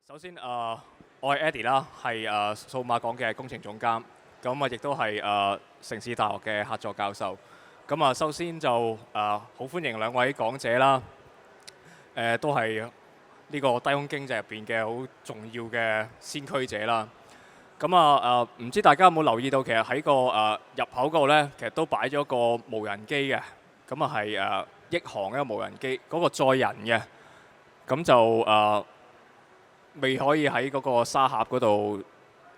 首先我係 Eddie 啦，係數碼港嘅工程總監，咁亦都係城市大學嘅客座教授。咁首先就好歡迎兩位講者啦，都係呢個低空經濟入邊嘅好重要嘅先驅者啦。咁唔知大家有冇留意到，其實喺個入口嗰度呢，其實都擺咗個無人機嘅，咁係億航一個無人機，嗰個載人嘅，咁就未可以喺嗰個沙盒嗰度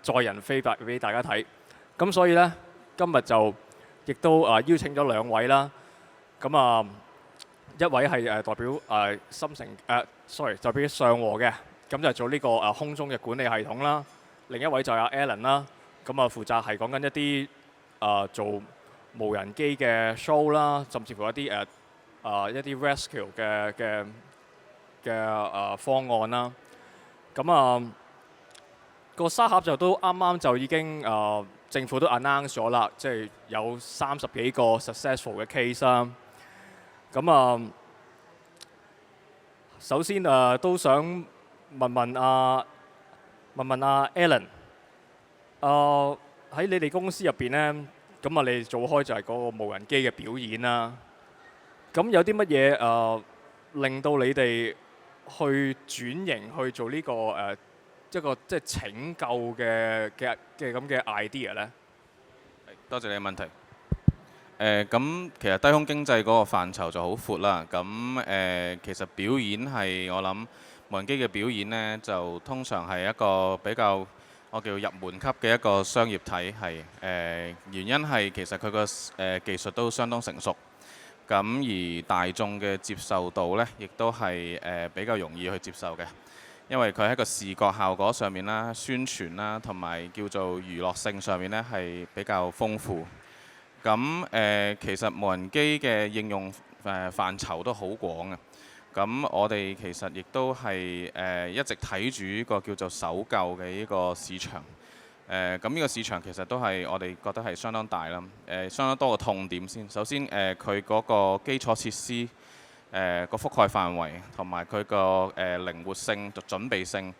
載人飛俾大家睇，咁所以呢，今日就亦都邀請咗兩位啦。咁一位係代表深城代表上和嘅，咁就做呢個空中嘅管理系統啦。另一位就係阿 Alan 啦，咁負責係講緊一啲做無人機嘅 show 啦，甚至乎一啲一啲 rescue 嘅方案啦。咁個沙盒就都啱啱就已經政府都 announce 咗啦，即係有30幾個 successful 嘅 case 啦。咁首先都想問阿 Alan，喺你哋公司入邊呢，咁你哋做開就係嗰個無人機嘅表演啦。咁有啲乜嘢令到你哋去轉型去做呢個一個即係拯救嘅咁嘅 idea 呢？多謝你嘅問題。咁其實低空經濟嗰個範疇就好闊啦。咁其實表演係我諗無人機嘅表演呢，就通常係一個比較我叫入門級嘅一個商業體系。原因係其實佢個技術都相當成熟。咁而大眾嘅接受度呢，亦都係比較容易去接受嘅，因為佢喺個視覺效果上面啦、宣傳啦，同埋叫做娛樂性上面呢，係比較豐富。咁其實無人機嘅應用範疇都好廣嘅。咁我哋其實亦都係一直睇住呢個叫做搜救嘅呢個市場。咁呢個市場其實都係我哋覺得係相當大啦。相當多個痛點先。首先佢嗰個基礎設施個覆蓋範圍同埋佢個靈活性、準備性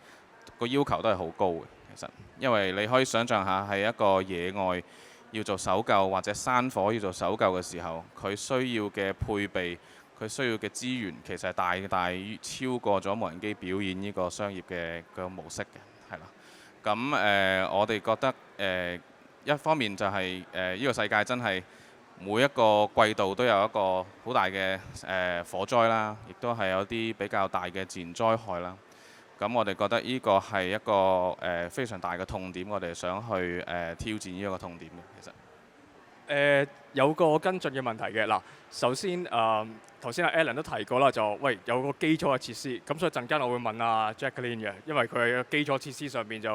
個要求都係好高嘅。其實因為你可以想像下係一個野外要做搜救或者山火要做搜救嘅時候，佢需要嘅配備、佢需要嘅資源其實係大超過咗無人機表演呢個商業嘅個模式嘅，係啦。咁我哋覺得一方面就係呢個世界真係每一個季度都有一個好大嘅火災啦，亦都係有啲比較大嘅自然災害啦。咁我哋覺得呢個係一個非常大嘅痛點，我哋想去挑戰呢一個痛點嘅。其實有個跟進嘅問題嘅嗱，首先頭先阿 Alan 都提過啦，就喂有個基礎嘅設施，咁所以陣間我會問阿 Jacqueline 嘅，因為佢嘅基礎設施上面就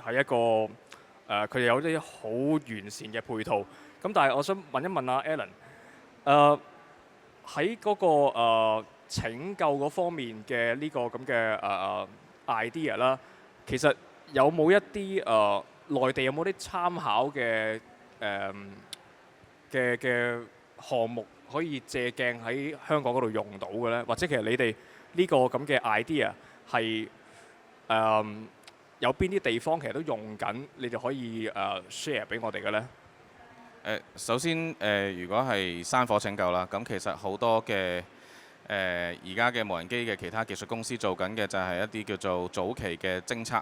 係一個佢哋有啲好完善嘅配套。咁但係我想問一問阿 Alan，喺嗰個拯救嗰方面嘅呢個咁嘅idea 啦，其實有冇一啲內地有冇啲參考嘅嘅項目可以借鏡喺香港嗰度用到嘅咧？或者其實你哋呢個咁嘅 idea 係有邊啲地方其實都用緊，你哋可以share 俾我哋嘅咧？首先如果係山火拯救啦，咁其實好多嘅而家嘅無人機嘅其他技術公司做緊嘅就係一啲叫做早期嘅偵測、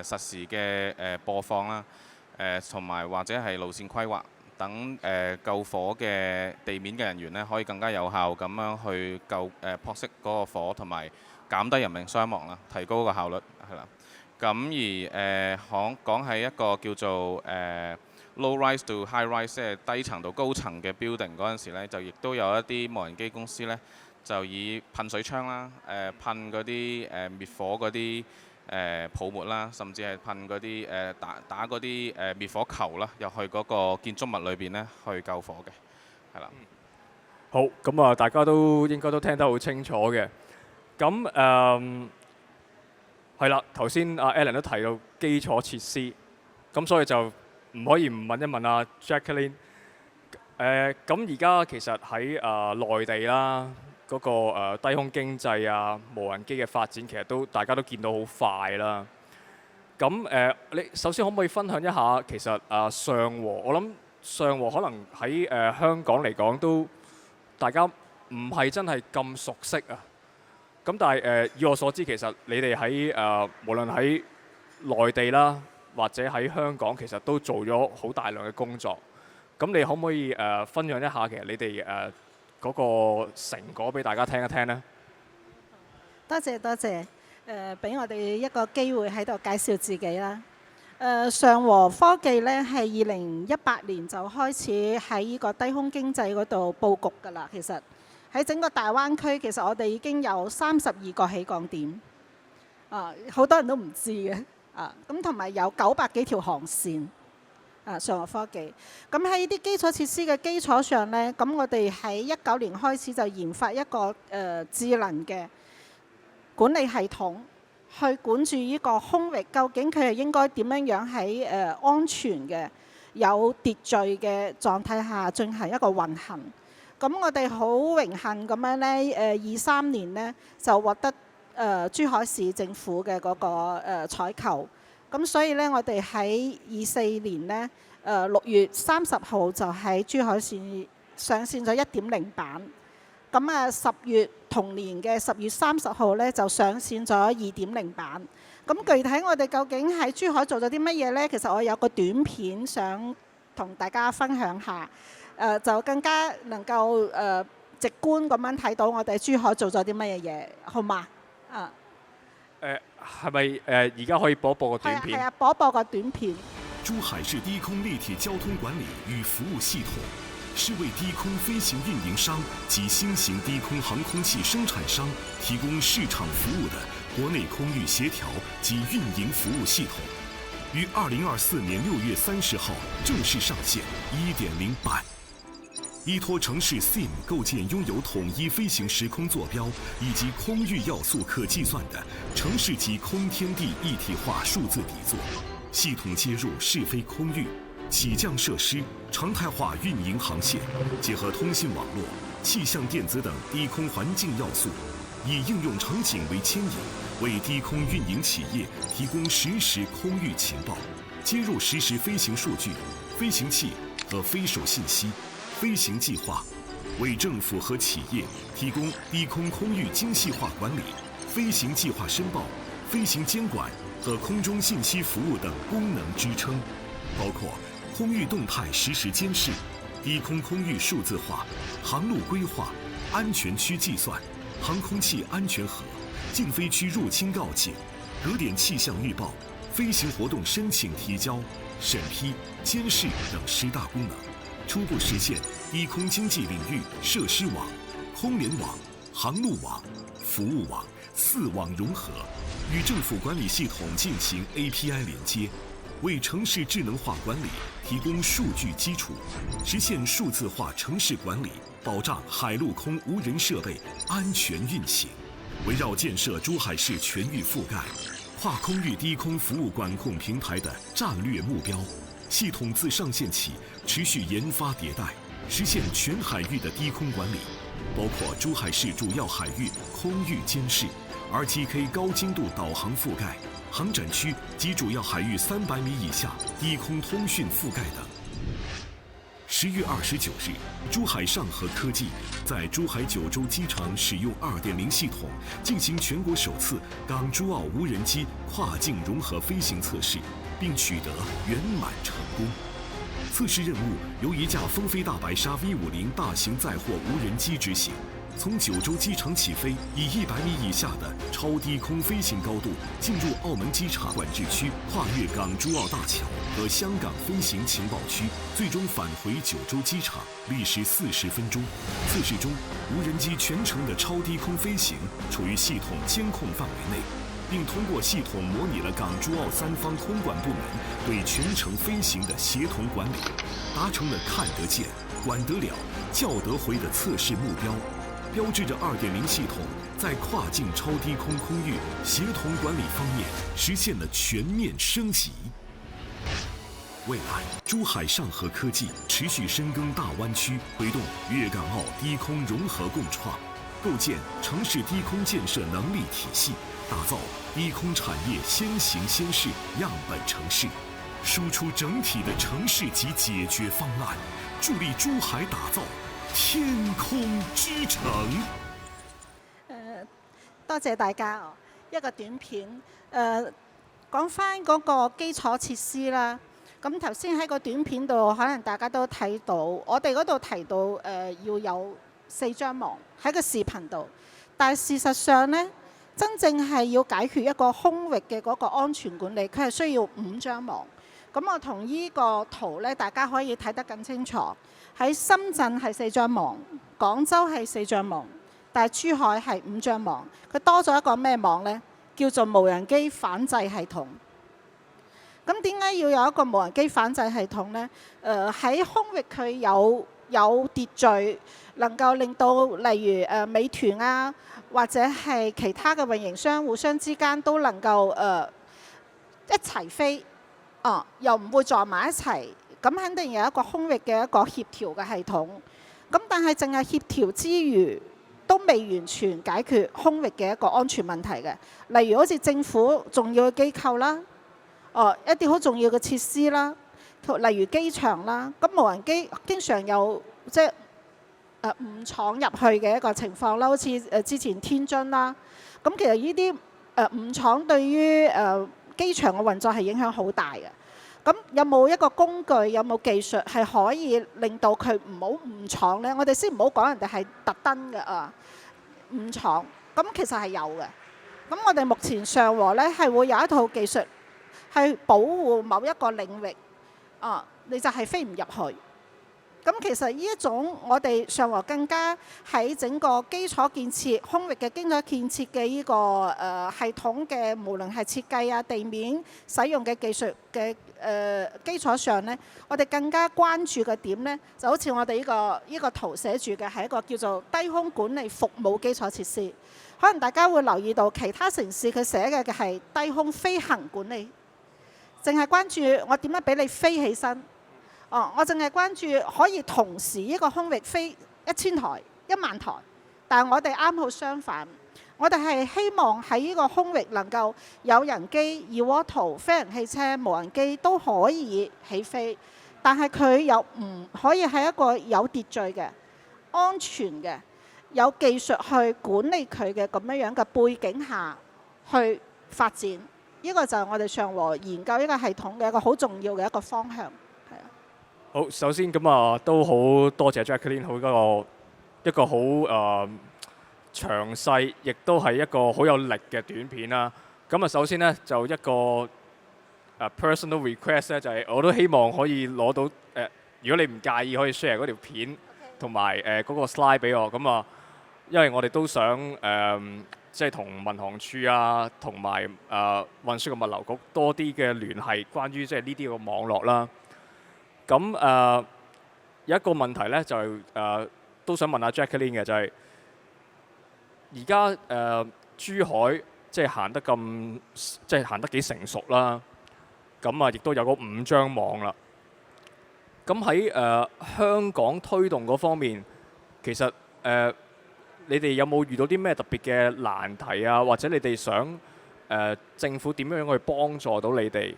實時嘅播放啦，同埋或者係路線規劃等救火嘅地面嘅人員呢，可以更加有效咁樣去撲熄嗰個火，同埋減低人命傷亡啦，提高個效率係啦。咁而講係一個叫做low rise to high rise， 即係低層到高層嘅 building 嗰陣時呢，就亦都有一啲無人機公司呢，就以噴水槍啦、噴嗰啲滅火嗰啲泡沫啦，甚至係噴嗰啲打嗰啲滅火球啦，入去嗰個建築物裏邊呢，去救火嘅，係啦。好，咁大家都應該都聽得好清楚嘅。咁係啦，頭先阿 Alan 都提到基礎設施，咁所以就唔可以唔問一問阿 Jacqueline。咁而家其實喺內地啦，嗰個低空經濟啊、無人機嘅發展，其實大家都見到好快啦。咁你首先可唔可以分享一下，其實尚和，我諗尚和可能喺香港嚟講都大家唔係真係咁熟悉啊。咁但係以我所知，其實你哋喺無論喺內地啦，或者喺香港，其實都做咗好大量嘅工作。咁你可唔可以分享一下，其實你哋嗰個成果俾大家聽一聽呢？多謝多謝，俾我哋一個機會喺度介紹自己啦。尚和科技咧係2018年就開始喺呢個低空經濟嗰度佈局㗎啦。其實喺整個大灣區，其實我哋已經有32個起降點，好多人都唔知嘅，咁同埋有900幾條航線。尚和科技，咁喺呢啲基礎設施嘅基礎上呢，咁我哋喺19年開始就研發一個智能嘅管理系統，去管住呢個空域，究竟佢係應該點樣樣喺安全嘅、有秩序嘅狀態下進行一個運行。咁我哋好榮幸咁樣呢，23年呢就獲得珠海市政府嘅嗰個採購。咁所以咧，我哋喺24年呢6月30號就喺珠海市上線咗1.0版。咁同年嘅10月30號咧就上線咗2.0版。咁具體我哋究竟喺珠海做咗啲乜嘢呢？其實我有個短片想同大家分享下，就更加能夠直觀咁樣睇到我哋珠海做咗啲乜嘢嘢，好嘛？係咪而家可以播個短片？係啊，播個短片。珠海市低空立體交通管理與服務系統是為低空飛行運營商及新型低空航空器生產商提供市場服務的國內空域協調及運營服務系統，於2024年6月30號正式上線1.0版。依託城市 SIM 構建擁有統一飛行時空坐標以及空域要素可計算的城市級空天地一體化數字底座，系統接入是非空域、起降設施、常態化運營航線，結合通信網絡、氣象電子等低空環境要素，以應用場景為牽引，為低空運營企業提供實時空域情報，接入實時飛行數據、飛行器和飛手信息。飛行計劃，為政府和企業提供低空空域精細化管理、飛行計劃申報、飛行監管和空中信息服務等功能支撐，包括空域動態實時監視、低空空域數字化、航路規劃、安全區計算、航空器安全盒、禁飛區入侵告警、熱點氣象預報、飛行活動申請提交、審批、監視等10大功能。初步實現低空經濟領域設施網、空聯網、航路網、服務網4網融合，與政府管理系統進行 API 連接，為城市智能化管理提供數據基礎，實現數字化城市管理，保障海陸空無人設備安全運行。圍繞建設珠海市全域覆蓋、跨空域低空服務管控平台的戰略目標，系統自上線起持續研發迭代，實現全海域的低空管理，包括珠海市主要海域空域監視、RTK 高精度導航覆蓋、航展區及主要海域300米以下低空通訊覆蓋等。10月29日，珠海尚和科技在珠海九州機場使用2.0系統進行全國首次港珠澳無人機跨境融合飛行測試，並取得圓滿成功。測試任務由一架風飛大白鯊 V50大型載貨無人機執行，從九州機場起飛，以100米以下的超低空飛行高度進入澳門機場管制區，跨越港珠澳大橋和香港飛行情報區，最終返回九州機場，歷時40分鐘。測試中，無人機全程的超低空飛行處於系統監控範圍內，並通過系統模擬了港珠澳3方空管部門對全程飛行的協同管理，達成了看得見、管得了、叫得回的測試目標，標誌着2.0系統在跨境超低空空域協同管理方面實現了全面升級。未來，珠海尚和科技持續深耕大灣區，推動粵港澳低空融合共創，构建城市低空建设能力体系，打造低空产业先行先试样本城市，输出整體的城市級解決方案，助力珠海打造天空之城。多謝大家哦，一個短片講翻嗰個基礎設施啦。咁頭先喺個短片度，可能大家都睇到，我哋嗰度提到要有4張網喺個視頻度，但係事實上呢，真正係要解決一個空域嘅嗰個安全管理，佢係需要5張網。咁我同呢個圖呢，大家可以睇得更清楚。喺深圳係4張網，廣州係4張網，但係珠海係5張網。佢多咗一個咩網呢？叫做無人機反制系統。咁點解要有一個無人機反制系統呢？喺空域佢有秩序，能夠令到例如美團啊，或者係其他嘅運營商互相之間都能夠一齊飛，又唔會撞埋一齊。咁肯定有一個空域嘅一個協調嘅系統。咁但係淨係協調之餘，都未完全解決空域嘅一個安全問題嘅。例如好似政府重要嘅機構啦，一啲好重要嘅設施啦，例如機場啦，咁無人機經常有即係誤闖入去嘅一個情況啦，好似之前天津啦。咁其實呢啲誤闖對於機場嘅運作係影響好大嘅。咁有冇一個工具，有冇技術係可以令到佢唔好誤闖呢？我哋先唔好講人哋係特登嘅誤闖，咁其實係有嘅。咁我哋目前上和呢係會有一套技術係保護某一個領域，你就係飛唔入去。咁其實呢一種我哋上和更加喺整個基礎建設、空域嘅基礎建設嘅呢個系統嘅，無論係設計啊、地面使用嘅技術嘅基礎上呢，我哋更加關注嘅點呢，就好似我哋呢個圖寫住嘅係一個叫做低空管理服務基礎設施。可能大家會留意到其他城市佢寫嘅係低空飛行管理，淨係關注我點樣俾你飛起身。我淨係關注可以同時呢個空域飛1000台、10000台，但係我哋啱好相反，我哋係希望喺呢個空域能夠有人機、二鍋頭、飛行汽車、無人機都可以起飛，但係佢又唔可以喺一個有秩序嘅、安全嘅、有技術去管理佢嘅咁樣嘅背景下去發展。呢個就係我哋上和研究呢個系統嘅一個好重要嘅一個方向。好，首先咁都好多謝 Jacqueline 一個好詳細，亦都係一個好有力嘅短片啦。咁首先呢，就一個personal request 咧，就係我都希望可以攞到如果你唔介意，可以 share 嗰條片同埋嗰個 slide 俾我。咁因為我哋都想即係同民航處啊，同埋運輸嘅物流局多啲嘅聯繫，關於即係呢啲個網絡啦。咁有一個問題咧，就都想問下 Jacqueline 嘅，就係而家珠海即係行得幾成熟啦。咁亦都有嗰5張網啦。咁喺香港推動嗰方面，其實你哋有冇遇到啲咩特別嘅難題啊？或者你哋想政府點樣去幫助到你哋？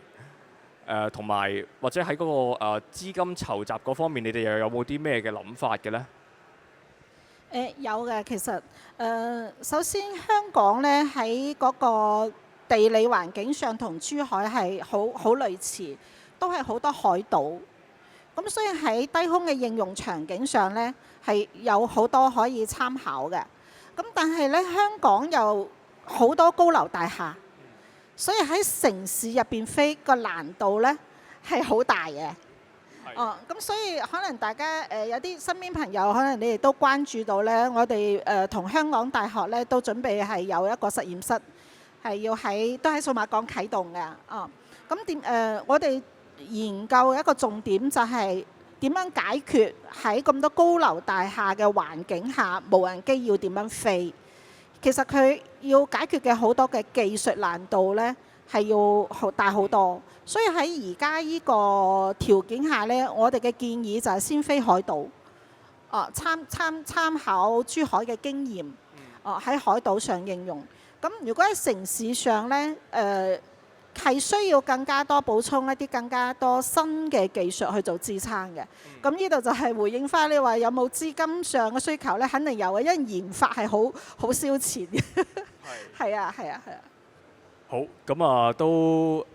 同埋或者喺嗰個資金籌集嗰方面，你哋又有冇啲咩嘅諗法嘅呢？有嘅，其實首先香港呢喺嗰個地理環境上同珠海係好類似，都係好多海島。咁所以喺低空嘅應用場景上呢，係有好多可以參考嘅。咁但係呢，香港有好多高樓大廈。所以喺城市入邊飛個難度呢係好大嘅。咁所以可能大家有啲身邊朋友，可能你哋都關注到呢，我哋同香港大學呢都準備係有一個實驗室，係要都喺數碼港啟動嘅。咁我哋研究一個重點就係點樣解決喺咁多高樓大廈嘅環境下，無人機要點樣飛？其實佢要解決嘅好多嘅技術難度呢，係要大好多。所以喺而家呢個條件下呢，我哋嘅建議就係先飛海島，參考珠海嘅經驗，喺海島上應用。咁如果喺城市上呢，係需要更加多補充一啲更加多新嘅技術去做支撐嘅。咁呢度就係回應翻你話有冇資金上嘅需求呢？肯定有嘅，因為研發係好燒錢嘅。係啊。好，咁啊都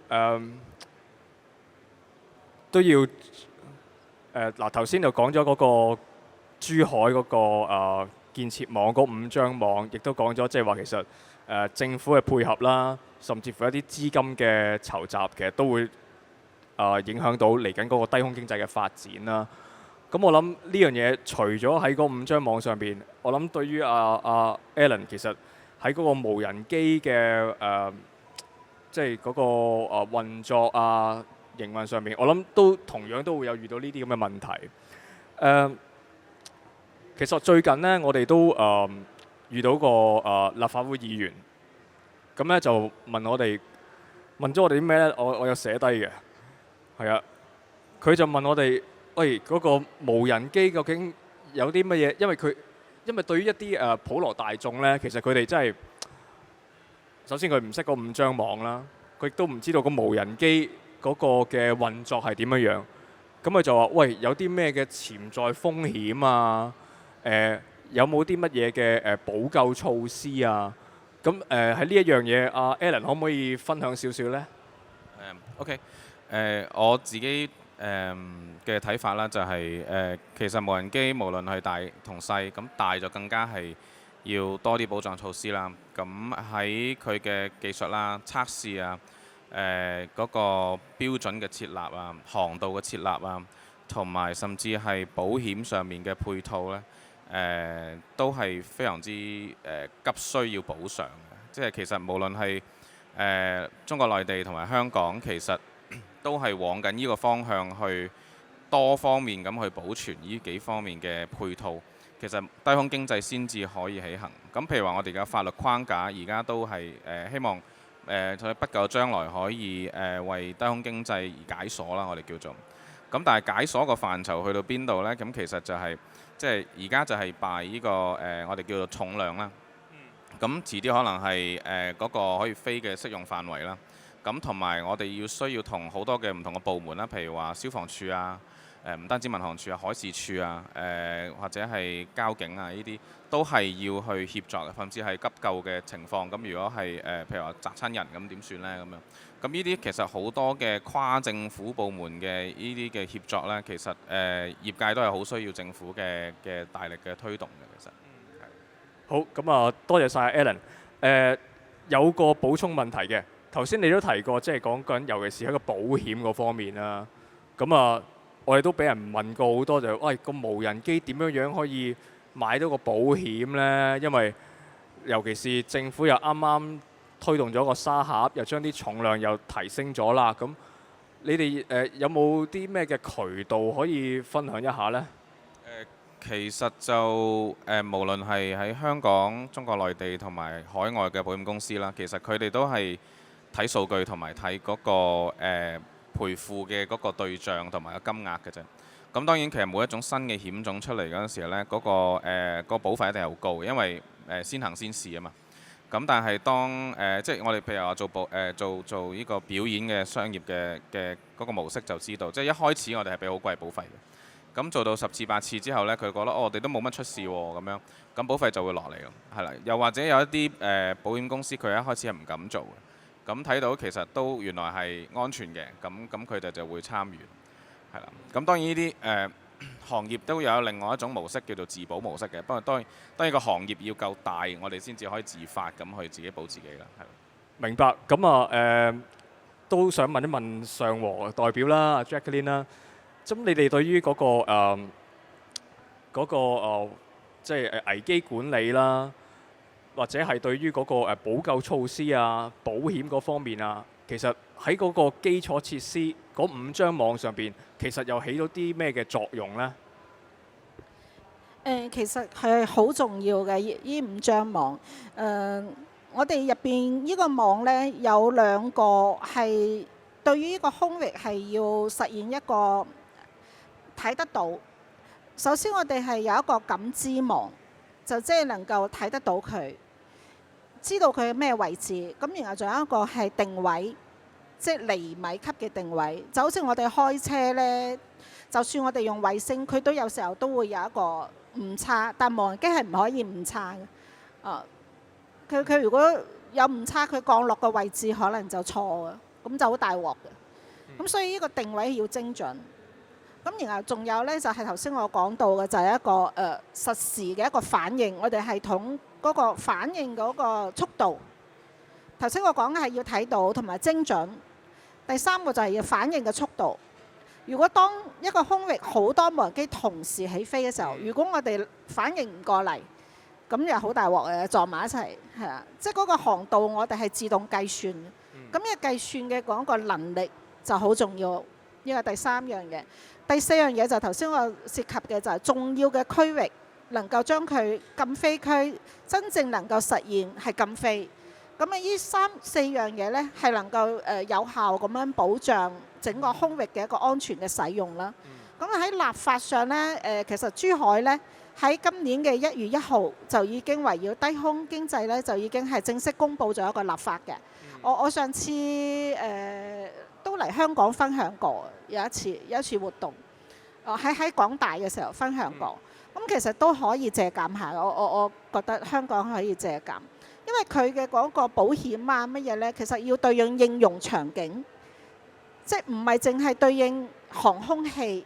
要嗱頭先就講咗嗰個珠海嗰個建設網嗰5張網，亦都講咗即係話其實政府嘅配合啦，甚至乎一啲資金嘅籌集，其實都會影響到嚟緊嗰個低空經濟嘅發展啦。咁我諗呢樣嘢除咗喺嗰5張網上邊，我諗對於Alan 其實喺嗰個無人機嘅即係嗰個運作啊、營運上面，我諗都同樣都會有遇到呢啲咁嘅問題。其實最近呢，我哋都遇到個立法會議員，咁咧就問咗我哋啲咩咧？我有寫低嘅，係啊，佢就問我哋，喂，嗰個無人機究竟有啲乜嘢？因為對於一啲普羅大眾咧，其實佢哋真係首先佢唔識嗰5張網啦，佢亦都唔知道個無人機嗰個嘅運作係點樣樣。咁佢就話：喂，有啲咩嘅潛在風險啊？有冇啲乜嘢嘅補救措施啊？咁喺呢一樣嘢，阿 Alan 可唔可以分享少少呢？OK， 我自己嘅睇法啦，就係其實無人機無論係大同細，咁大就更加係要多啲保障措施啦。咁喺佢嘅技術啦、測試啊、嗰個標準嘅設立啊、航道嘅設立啊，同埋甚至係保險上面嘅配套呢。都係非常之急需要補償嘅，即係其實無論係中國內地同埋香港，其實都係往緊呢個方向去多方面咁去保存呢幾方面嘅配套，其實低空經濟先至可以起行。咁譬如話我哋嘅法律框架而家都係希望喺不久將來可以為低空經濟而解鎖啦，我哋叫做。咁但係解鎖個範疇去到邊度呢？咁其實就係即係而家就係拜呢個我哋叫做重量啦。咁遲啲可能係嗰個可以飛嘅適用範圍啦。咁同埋我哋需要同好多嘅唔同嘅部門啦，譬如話消防處啊，唔單止民航處啊、海事處啊，或者係交警啊，呢啲都係要去協助嘅，甚至係急救嘅情況。咁如果係譬如話砸親人咁點算呢？咁樣。咁呢啲其實好多嘅跨政府部門嘅呢啲嘅協作呢，其實業界都係好需要政府嘅大力嘅推動嘅。其實好，咁啊，多謝晒 Alan。有個補充問題嘅，頭先你都提過，即係講緊，尤其是喺個保險嗰方面啦。咁啊，我哋都俾人問過好多，就喂個無人機點樣可以買到個保險呢？因為尤其是政府又啱啱推動咗個沙盒，又將啲重量又提升咗啦。咁你哋有冇啲咩嘅渠道可以分享一下呢？其實就無論係喺香港、中國內地同埋海外嘅保險公司啦，其實佢哋都係睇數據同埋睇嗰個賠付嘅嗰個對象同埋個金額嘅啫。咁當然其實每一種新嘅險種出嚟嗰陣時呢，嗰個保費一定係好高，因為先行先試啊嘛。咁但係當即係我哋譬如話做呢個表演嘅商業嘅嗰個模式就知道，即係一開始我哋係俾好貴保費嘅。咁做到10次8次之後呢，佢覺得我哋都冇乜出事喎，咁樣咁保費就會落嚟咯，係啦。又或者有一啲保險公司佢一開始係唔敢做嘅，咁睇到其實都原來係安全嘅，咁佢哋就會參與，係啦。咁當然呢啲行業都有另外一種模式叫做自保模式嘅，不過當然個行業要夠大，我哋先至可以自發咁去自己保自己啦，係。明白。咁啊都想問一問上和代表啦 ，Jacqueline 啦。咁你哋對於嗰個即係危機管理啦，或者係對於嗰個補救措施啊、保險嗰方面啊，其實喺嗰個基礎設施嗰5張網上邊，其實又起到啲咩嘅作用呢？其實係好重要嘅呢5張網。我哋入邊呢個網呢，有2個係對於呢個空域係要實現一個睇得到。首先我哋係有一個感知網，就即係能夠睇得到佢，知道佢咩位置。咁然後仲有一個係定位，即係厘米級嘅定位。就好似我哋開車呢，就算我哋用衛星，佢都有時候都會有一個誤差，但無人機係唔可以誤差嘅。佢如果有誤差，佢降落個位置可能就錯嘅，咁就好大鑊嘅。咁所以呢個定位要精準。咁然後仲有呢，就係頭先我講到嘅，就係一個實時嘅一個反應。我哋系統嗰個反應嗰個速度，頭先我講嘅係要睇到同埋精準。第三個就係要反應嘅速度。如果當一個空域好多無人機同時起飛嘅時候，如果我哋反應唔過嚟，咁又好大鑊嘅，撞埋一齊，係啊！即係嗰個航道我哋係自動計算嘅，咁呢個計算嘅嗰個能力就好重要。呢個第三樣嘢，第四樣嘢就頭先我涉及嘅就係重要嘅區域，能夠將佢禁飛區真正能夠實現係禁飛。咁啊，呢三四樣嘢呢，係能夠有效咁樣保障整個空域嘅一個安全嘅使用啦。咁喺立法上呢，其實珠海呢，喺今年嘅1月1號就已經圍繞低空經濟呢，就已經係正式公布咗一個立法嘅。我上次都嚟香港分享過，有一次活動，喺港大嘅時候分享過。咁其實都可以借鑑下，我覺得香港可以借鑑，因為佢嘅嗰個保險啊乜嘢呢，其實要對應應用場景，即係唔係淨係對應航空器。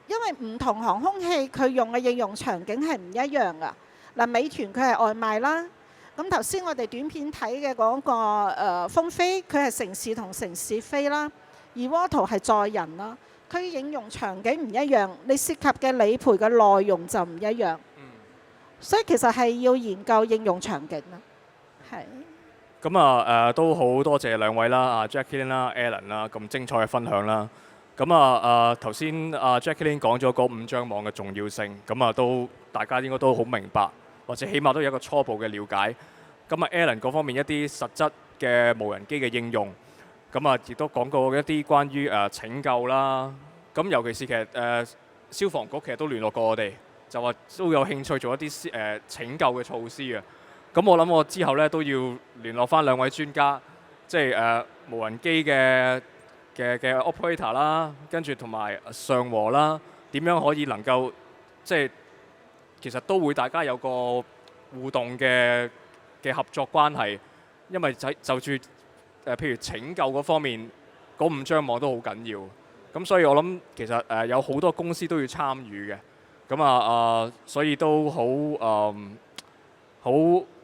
因為唔同航空器佢用嘅應用場景係唔一樣噶。嗱，美團佢係外賣啦，咁頭先我哋短片睇嘅嗰個風飛，佢係城市同城市飛啦，而窩圖係載人啦，佢應用場景唔一樣，你涉及嘅理賠嘅內容就唔一樣。所以其實係要研究應用場景啦。係。咁都好多謝兩位啦，Jacqueline 啦、Alan 啦，咁精彩嘅分享啦。咁頭先Jacqueline 講咗嗰5張網嘅重要性，咁都大家應該都好明白，或者起碼都有一個初步嘅了解。咁Alan 嗰方面一啲實質嘅無人機嘅應用，咁亦都講過一啲關於拯救啦。咁尤其是其實消防局其實都聯絡過我哋，就話都有興趣做一啲拯救嘅措施啊。咁我諗我之後咧都要聯絡翻兩位專家，即係無人機嘅 operator 啦，跟住同埋上和啦，點樣可以能夠即係其實都會大家有個互動嘅合作關係，因為就住譬如拯救嗰方面嗰5張網都好緊要，咁所以我諗其實有好多公司都要參與嘅，咁所以都好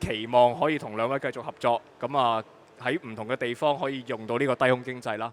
期望可以同兩位繼續合作，咁喺唔同嘅地方可以用到呢個低空經濟啦。